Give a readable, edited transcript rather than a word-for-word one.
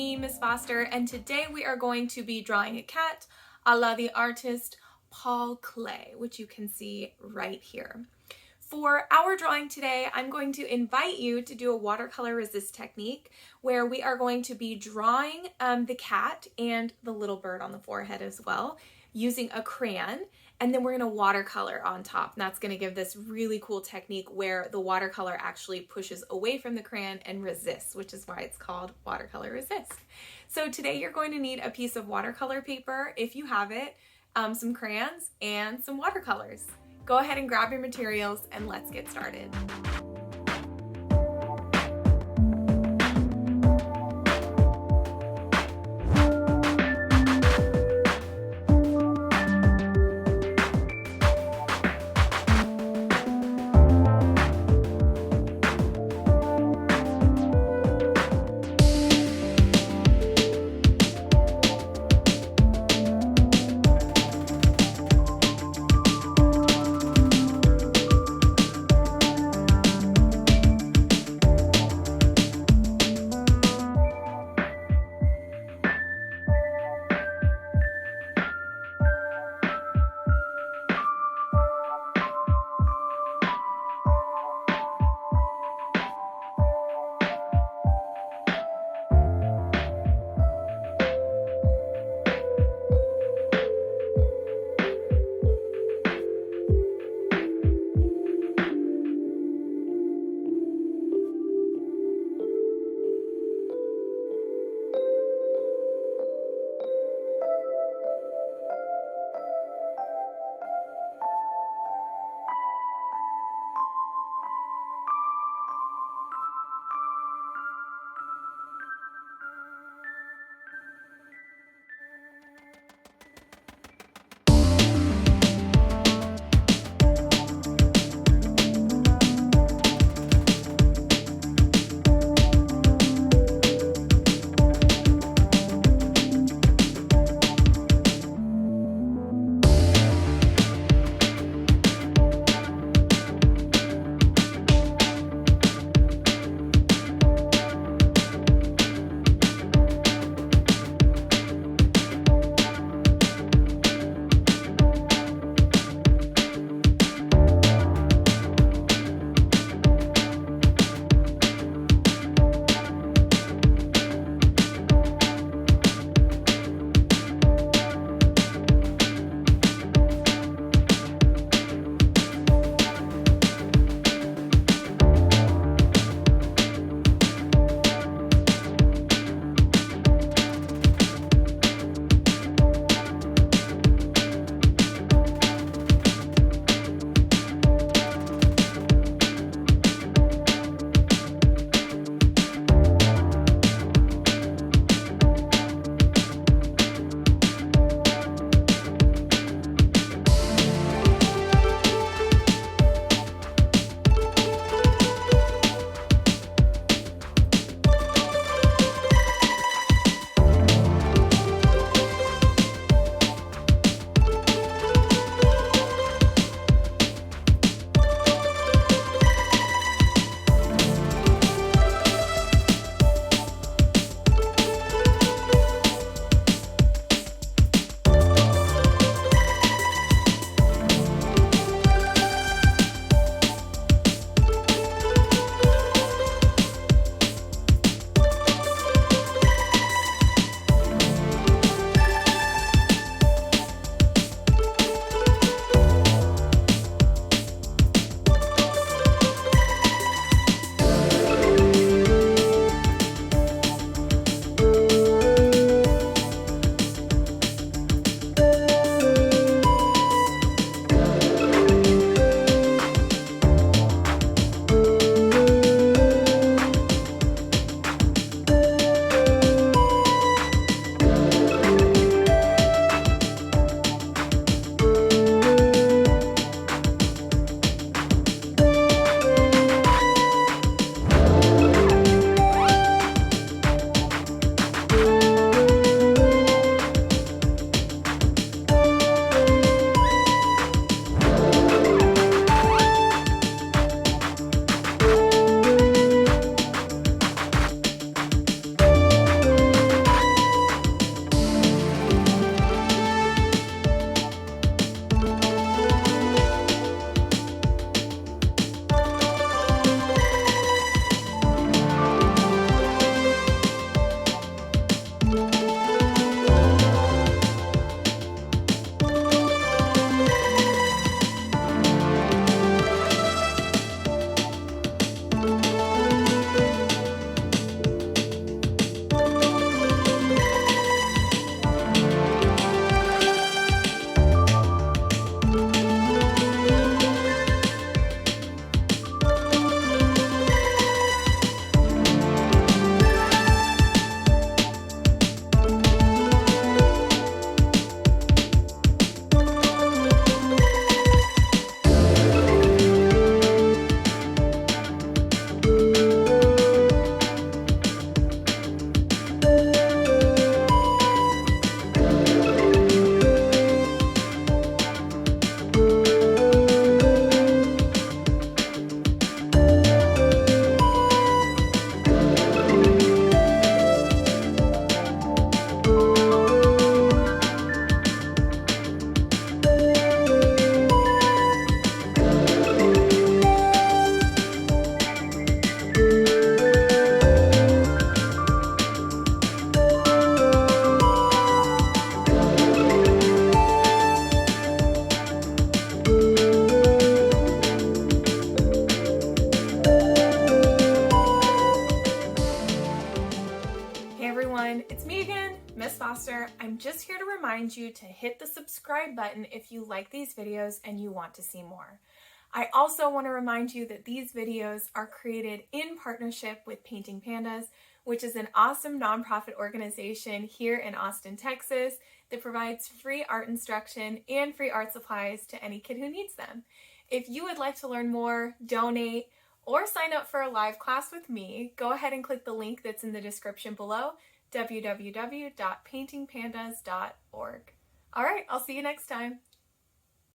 me, Miss Foster, and today we are going to be drawing a cat a la the artist Paul Klee, which you can see right here. For our drawing today, I'm going to invite you to do a watercolor resist technique where we are going to be drawing the cat and the little bird on the forehead as well using a crayon, and then we're going to watercolor on top. And that's going to give this really cool technique where the watercolor actually pushes away from the crayon and resists, which is why it's called watercolor resist. So today you're going to need a piece of watercolor paper, if you have it, some crayons, and some watercolors. Go ahead and grab your materials and let's get started. It's me again, Miss Foster. I'm just here to remind you to hit the subscribe button if you like these videos and you want to see more. I also want to remind you that these videos are created in partnership with Painting Pandas, which is an awesome nonprofit organization here in Austin, Texas, that provides free art instruction and free art supplies to any kid who needs them. If you would like to learn more, donate, or sign up for a live class with me, go ahead and click the link that's in the description below, www.paintingpandas.org. All right, I'll see you next time.